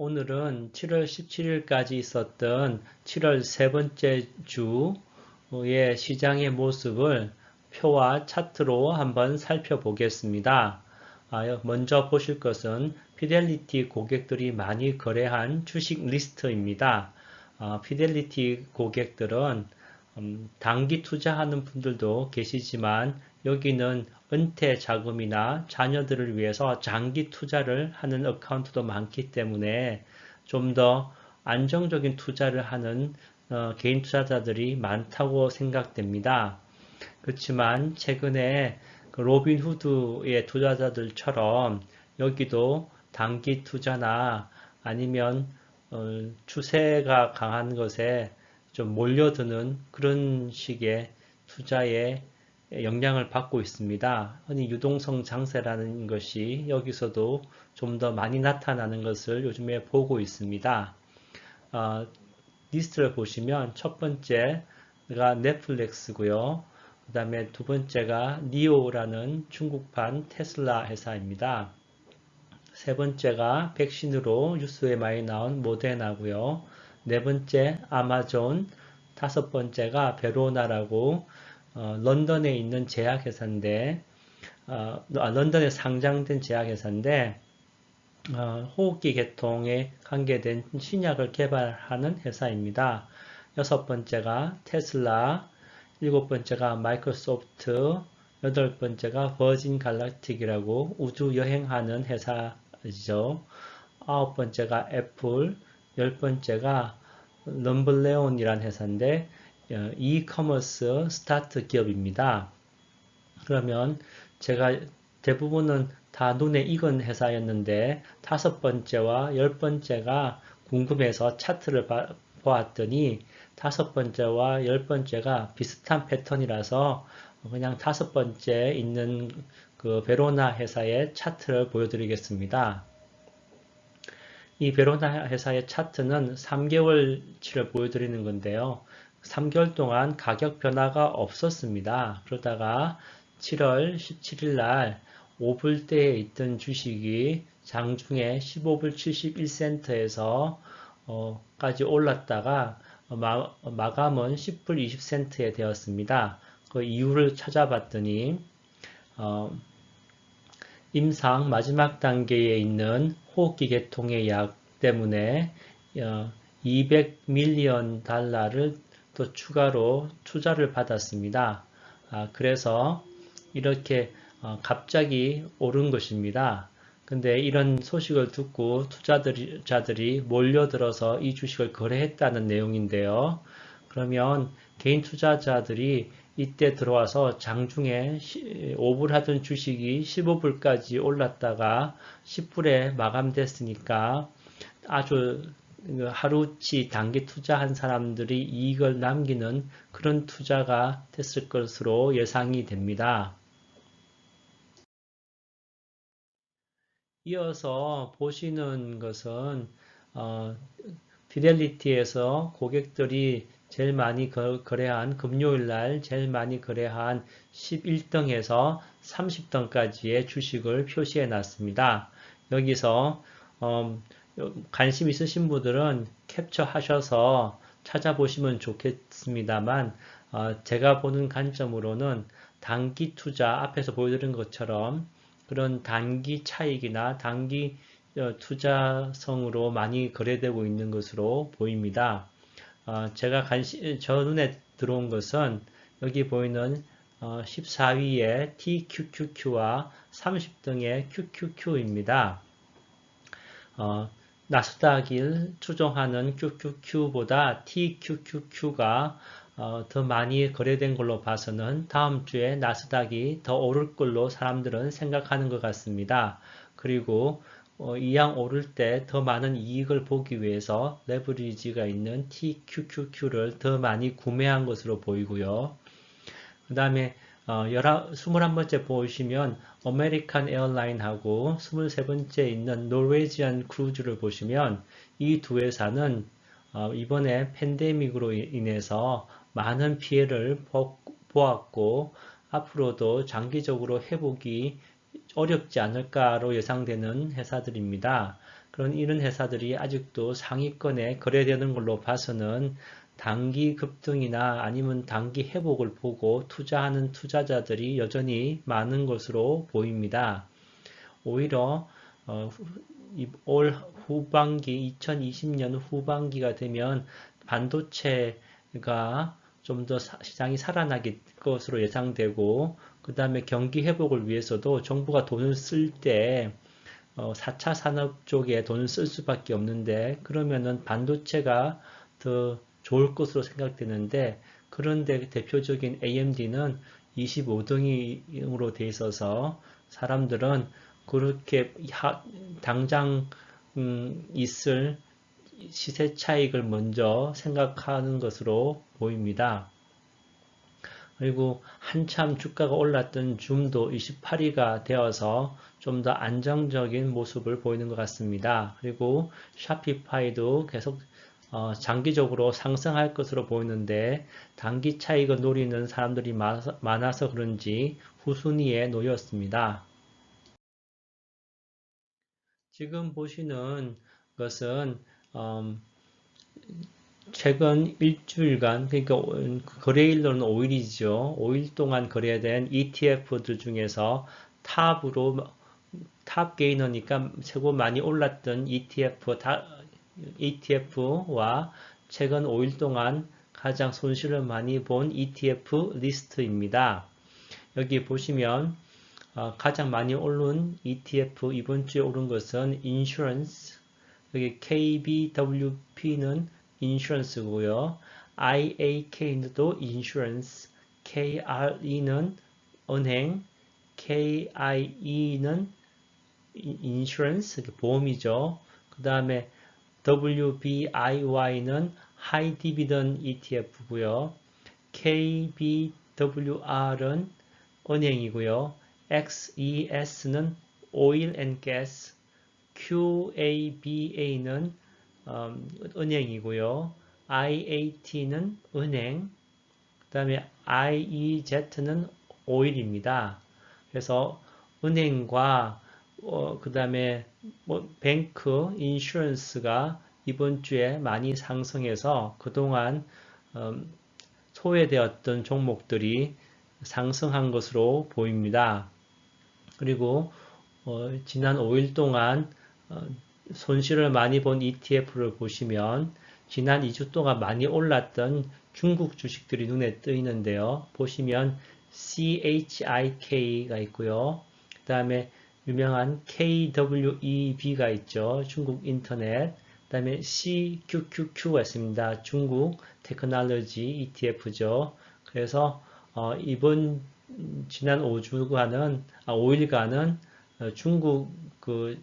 오늘은 7월 17일까지 있었던 7월 세 번째 주의 시장의 모습을 표와 차트로 한번 살펴보겠습니다. 먼저 보실 것은 피델리티 고객들이 많이 거래한 주식 리스트입니다. 피델리티 고객들은 단기 투자하는 분들도 계시지만 여기는 은퇴 자금이나 자녀들을 위해서 장기 투자를 하는 어카운트도 많기 때문에 좀 더 안정적인 투자를 하는 개인 투자자들이 많다고 생각됩니다. 그렇지만 최근에 그 로빈후드의 투자자들처럼 여기도 단기 투자나 아니면 추세가 강한 것에 좀 몰려드는 그런 식의 투자에 영향을 받고 있습니다. 흔히 유동성 장세라는 것이 여기서도 좀 더 많이 나타나는 것을 요즘에 보고 있습니다. 리스트를 보시면 첫 번째가 넷플릭스고요. 그 다음에 두 번째가 니오라는 중국판 테슬라 회사입니다. 세 번째가 백신으로 뉴스에 많이 나온 모데나고요. 네 번째 아마존, 다섯 번째가 베로나라고 런던에 있는 제약회사인데 런던에 상장된 제약회사인데 호흡기 계통에 관계된 신약을 개발하는 회사입니다. 여섯 번째가 테슬라, 일곱 번째가 마이크로소프트, 여덟 번째가 버진 갈락틱이라고 우주 여행하는 회사이죠. 아홉 번째가 애플, 열 번째가 럼블레온이라는 회사인데 이커머스 스타트 기업입니다. 그러면 제가 대부분은 다 눈에 익은 회사였는데 다섯 번째와 열 번째가 궁금해서 차트를 보았더니 다섯 번째와 열 번째가 비슷한 패턴이라서 그냥 다섯 번째 있는 그 베로나 회사의 차트를 보여드리겠습니다. 이 베로나 회사의 차트는 3개월치를 보여드리는 건데요. 3개월 동안 가격 변화가 없었습니다. 그러다가 7월 17일 날 5불대에 있던 주식이 장중에 15불 71센트에서 까지 올랐다가 마감은 10불 20센트에 되었습니다. 그 이유를 찾아봤더니 임상 마지막 단계에 있는 호흡기 계통의 약 때문에 200밀리언 달러를 또 추가로 투자를 받았습니다. 그래서 이렇게 갑자기 오른 것입니다. 근데 이런 소식을 듣고 투자자들이 몰려들어서 이 주식을 거래했다는 내용인데요. 그러면 개인 투자자들이 이때 들어와서 장중에 5불 하던 주식이 15불까지 올랐다가 10불에 마감됐으니까 아주 하루치 단기 투자한 사람들이 이익을 남기는 그런 투자가 됐을 것으로 예상이 됩니다. 이어서 보시는 것은 피델리티에서 고객들이 제일 많이 거래한 금요일 날 제일 많이 거래한 11등에서 30등까지의 주식을 표시해 놨습니다. 여기서 관심 있으신 분들은 캡처하셔서 찾아보시면 좋겠습니다만 제가 보는 관점으로는 단기 투자 앞에서 보여드린 것처럼 그런 단기 차익이나 단기 투자성으로 많이 거래되고 있는 것으로 보입니다. 제가 저 눈에 들어온 것은 여기 보이는 14위의 TQQQ와 30등의 QQQ입니다. 나스닥을 추종하는 QQQ보다 TQQQ가 더 많이 거래된 걸로 봐서는 다음 주에 나스닥이 더 오를 걸로 사람들은 생각하는 것 같습니다. 그리고 이왕 오를 때 더 많은 이익을 보기 위해서 레버리지가 있는 TQQQ를 더 많이 구매한 것으로 보이고요. 그 다음에 21번째 보시면 아메리칸 에어라인하고 23번째 있는 노르웨지안 크루즈를 보시면 이 두 회사는 이번에 팬데믹으로 인해서 많은 피해를 보았고 앞으로도 장기적으로 회복이 어렵지 않을까로 예상되는 회사들입니다. 그런 이런 회사들이 아직도 상위권에 거래되는 걸로 봐서는 단기 급등이나 아니면 단기 회복을 보고 투자하는 투자자들이 여전히 많은 것으로 보입니다. 오히려 올 후반기 2020년 후반기가 되면 반도체가 좀 더 시장이 살아나길 것으로 예상되고 그 다음에 경기 회복을 위해서도 정부가 돈을 쓸 때 4차 산업 쪽에 돈을 쓸 수밖에 없는데 그러면은 반도체가 더 좋을 것으로 생각되는데 그런데 대표적인 AMD는 25등으로 돼 있어서 사람들은 그렇게 당장 있을 시세 차익을 먼저 생각하는 것으로 보입니다. 그리고 한참 주가가 올랐던 줌도 28위가 되어서 좀 더 안정적인 모습을 보이는 것 같습니다. 그리고 샤피파이도 계속 장기적으로 상승할 것으로 보이는데 단기 차익을 노리는 사람들이 많아서 그런지 후순위에 놓였습니다. 지금 보시는 것은 최근 일주일간, 그러니까 거래일로는 5일이죠. 5일 동안 거래된 ETF들 중에서 탑 게이너니까 최고 많이 올랐던 ETF와 최근 5일 동안 가장 손실을 많이 본 ETF 리스트입니다. 여기 보시면 가장 많이 오른 ETF 이번 주에 오른 것은 인슈런스, 여기 KBWP는 인슈런스고요. IAK도 인슈런스, KRE는 은행, KIE는 인슈런스, 보험이죠. 그 다음에 WBIY는 하이 디비던 ETF고요. KBWR은 은행이고요. XES는 오일 앤 가스, QABA는 은행이고요. IAT는 은행, 그 다음에 IEZ는 오일입니다. 그래서 은행과 그 다음에 뱅크, 인슈런스가 이번 주에 많이 상승해서 그동안 소외되었던 종목들이 상승한 것으로 보입니다. 그리고 지난 5일 동안 손실을 많이 본 ETF를 보시면 지난 2주 동안 많이 올랐던 중국 주식들이 눈에 뜨이는데요. 보시면 CHIK가 있고요. 그 다음에 유명한 KWEB가 있죠. 중국 인터넷. 그 다음에 CQQQ가 있습니다. 중국 테크놀로지 ETF죠. 그래서 지난 5일간은 중국 그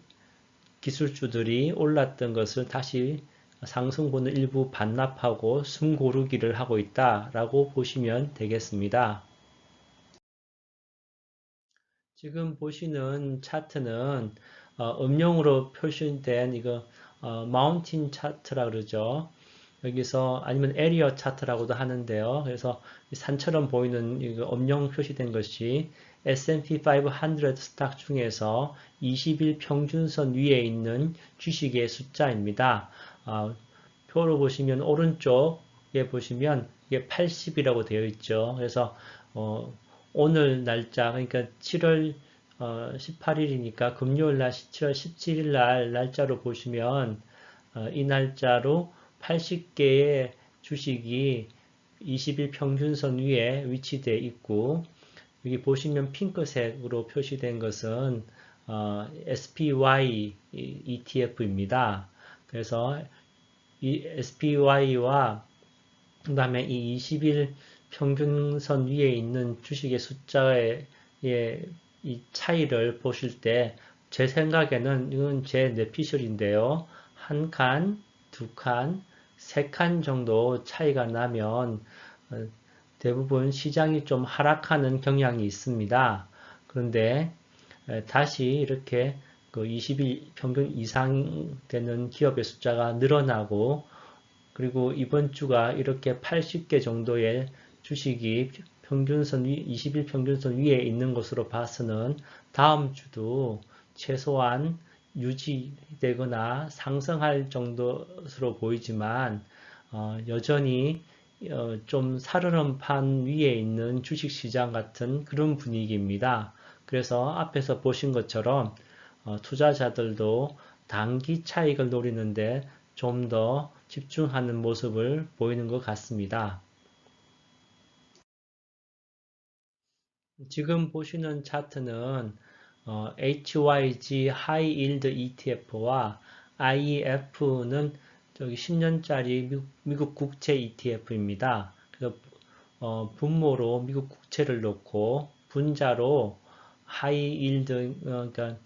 기술주들이 올랐던 것을 다시 상승분을 일부 반납하고 숨고르기를 하고 있다라고 보시면 되겠습니다. 지금 보시는 차트는 음영으로 표시된 이거 마운틴 차트라 그러죠. 여기서 아니면 에리어 차트라고도 하는데요. 그래서 산처럼 보이는 이거 음영 표시된 것이 S&P 500 스탁 중에서 20일 평균선 위에 있는 주식의 숫자입니다. 표로 보시면 오른쪽에 보시면 이게 80이라고 되어 있죠. 그래서 오늘 날짜 그러니까 7월 18일이니까 금요일 날 7월 17일 날 날짜로 보시면 이 날짜로 80개의 주식이 20일 평균선 위에 위치되어 있고 여기 보시면 핑크색으로 표시된 것은 SPY ETF입니다. 그래서 이 SPY와 그 다음에 이 20일 평균선 위에 있는 주식의 숫자의 이 차이를 보실 때 제 생각에는 이건 제 뇌피셜인데요. 한 칸, 두 칸, 세 칸 정도 차이가 나면 대부분 시장이 좀 하락하는 경향이 있습니다. 그런데 다시 이렇게 그 20일 평균 이상 되는 기업의 숫자가 늘어나고 그리고 이번 주가 이렇게 80개 정도의 주식이 20일 평균선 위에 있는 것으로 봐서는 다음 주도 최소한 유지되거나 상승할 정도로 보이지만 여전히 좀 살얼음판 위에 있는 주식시장 같은 그런 분위기입니다. 그래서 앞에서 보신 것처럼 투자자들도 단기 차익을 노리는데 좀 더 집중하는 모습을 보이는 것 같습니다. 지금 보시는 차트는 HYG High Yield ETF와 IEF는 저기 10년짜리 미국 국채 ETF입니다. 그래서 분모로 미국 국채를 넣고 분자로 하이 일드 그러니까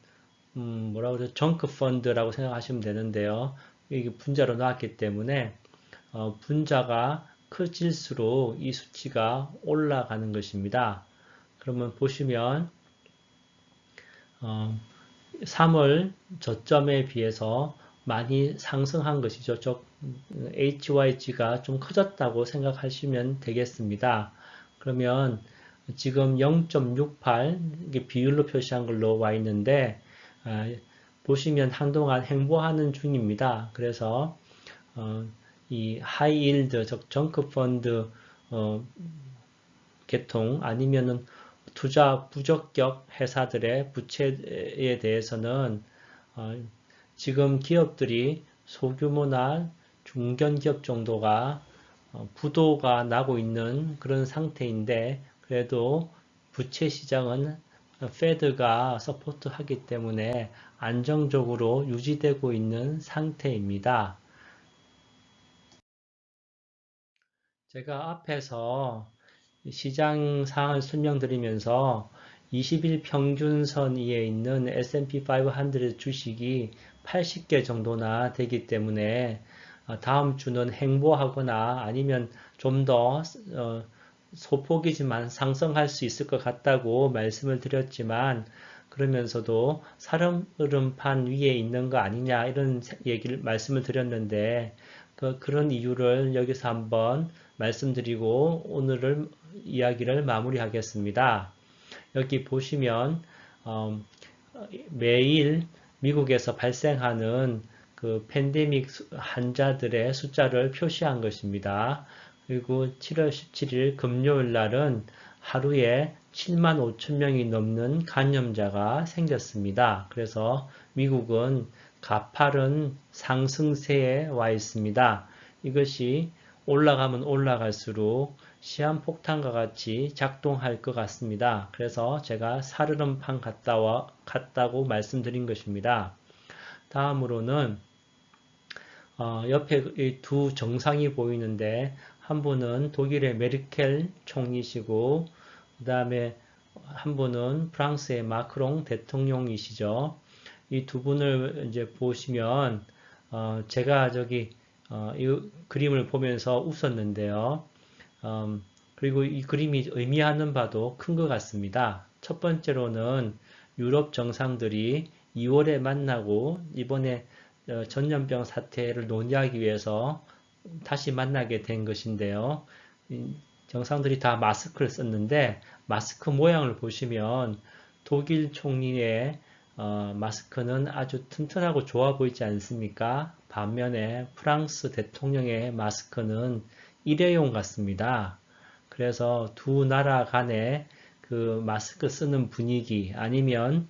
뭐라고 그러죠? 정크 펀드라고 생각하시면 되는데요. 이게 분자로 나왔기 때문에 분자가 커질수록 이 수치가 올라가는 것입니다. 그러면 보시면 3월 저점에 비해서 많이 상승한 것이죠. HYG가 좀 커졌다고 생각하시면 되겠습니다. 그러면 지금 0.68 비율로 표시한 걸로 와 있는데 보시면 한동안 행보하는 중입니다. 그래서 이 하이일드, 즉 정크 펀드 계통 아니면은 투자 부적격 회사들의 부채에 대해서는 지금 기업들이 소규모나 중견기업 정도가 부도가 나고 있는 그런 상태인데 그래도 부채 시장은 페드가 서포트하기 때문에 안정적으로 유지되고 있는 상태입니다. 제가 앞에서 시장 상황을 설명드리면서 20일 평균선 위에 있는 S&P 500 주식이 80개 정도나 되기 때문에 다음 주는 행보하거나 아니면 좀 더 소폭이지만 상승할 수 있을 것 같다고 말씀을 드렸지만 그러면서도 살얼음판 위에 있는 거 아니냐 이런 말씀을 드렸는데 그런 이유를 여기서 한번 말씀드리고 오늘을 이야기를 마무리하겠습니다. 여기 보시면 매일 미국에서 발생하는 그 팬데믹 환자들의 숫자를 표시한 것입니다. 그리고 7월 17일 금요일 날은 하루에 7만 5천 명이 넘는 감염자가 생겼습니다. 그래서 미국은 가파른 상승세에 와 있습니다. 이것이 올라가면 올라갈수록 시한폭탄과 같이 작동할 것 같습니다. 그래서 제가 살얼음판 같다고 말씀드린 것입니다. 다음으로는 옆에 두 정상이 보이는데 한 분은 독일의 메르켈 총리시고 그 다음에 한 분은 프랑스의 마크롱 대통령이시죠. 이 두 분을 이제 보시면 제가 이 그림을 보면서 웃었는데요. 그리고 이 그림이 의미하는 바도 큰 것 같습니다. 첫 번째로는 유럽 정상들이 2월에 만나고 이번에 전염병 사태를 논의하기 위해서 다시 만나게 된 것인데요. 정상들이 다 마스크를 썼는데 마스크 모양을 보시면 독일 총리의 마스크는 아주 튼튼하고 좋아 보이지 않습니까? 반면에 프랑스 대통령의 마스크는 일회용 같습니다. 그래서 두 나라 간의 그 마스크 쓰는 분위기 아니면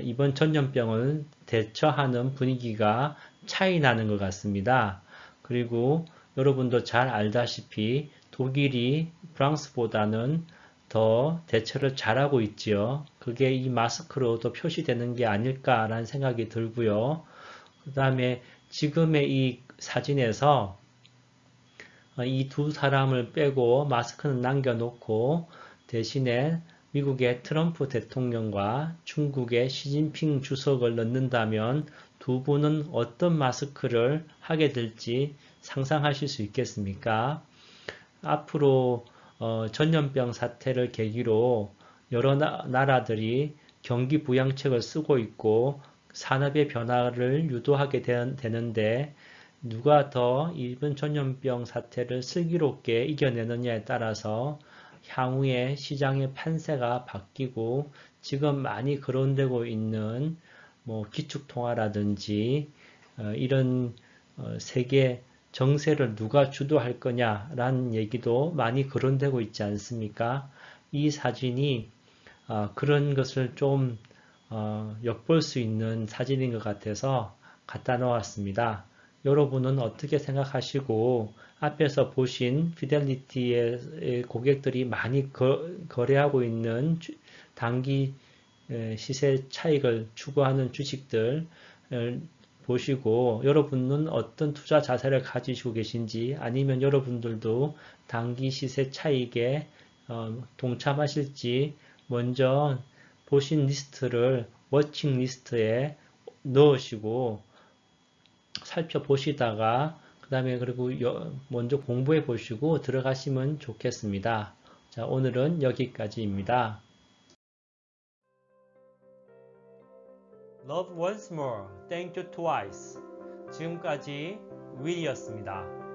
이번 전염병을 대처하는 분위기가 차이 나는 것 같습니다. 그리고 여러분도 잘 알다시피 독일이 프랑스보다는 더 대처를 잘하고 있지요. 그게 이 마스크로도 표시되는 게 아닐까라는 생각이 들고요. 그 다음에 지금의 이 사진에서 이 두 사람을 빼고 마스크는 남겨놓고 대신에 미국의 트럼프 대통령과 중국의 시진핑 주석을 넣는다면 두 분은 어떤 마스크를 하게 될지 상상하실 수 있겠습니까? 앞으로 전염병 사태를 계기로 여러 나라들이 경기 부양책을 쓰고 있고 산업의 변화를 유도하게 되는데 누가 더 이번 전염병 사태를 슬기롭게 이겨내느냐에 따라서 향후에 시장의 판세가 바뀌고 지금 많이 거론되고 있는 뭐 기축통화라든지 이런 세계 정세를 누가 주도할 거냐라는 얘기도 많이 거론되고 있지 않습니까? 이 사진이 그런 것을 좀 엿볼 수 있는 사진인 것 같아서 갖다 놓았습니다. 여러분은 어떻게 생각하시고 앞에서 보신 피델리티의 고객들이 많이 거래하고 있는 단기 시세 차익을 추구하는 주식들 보시고 여러분은 어떤 투자 자세를 가지시고 계신지 아니면 여러분들도 단기 시세 차익에 동참하실지 먼저 보신 리스트를 워칭 리스트에 넣으시고 살펴보시다가 그 다음에 그리고 먼저 공부해 보시고 들어가시면 좋겠습니다. 자, 오늘은 여기까지입니다. Love once more, thank you twice. 지금까지 윌이었습니다.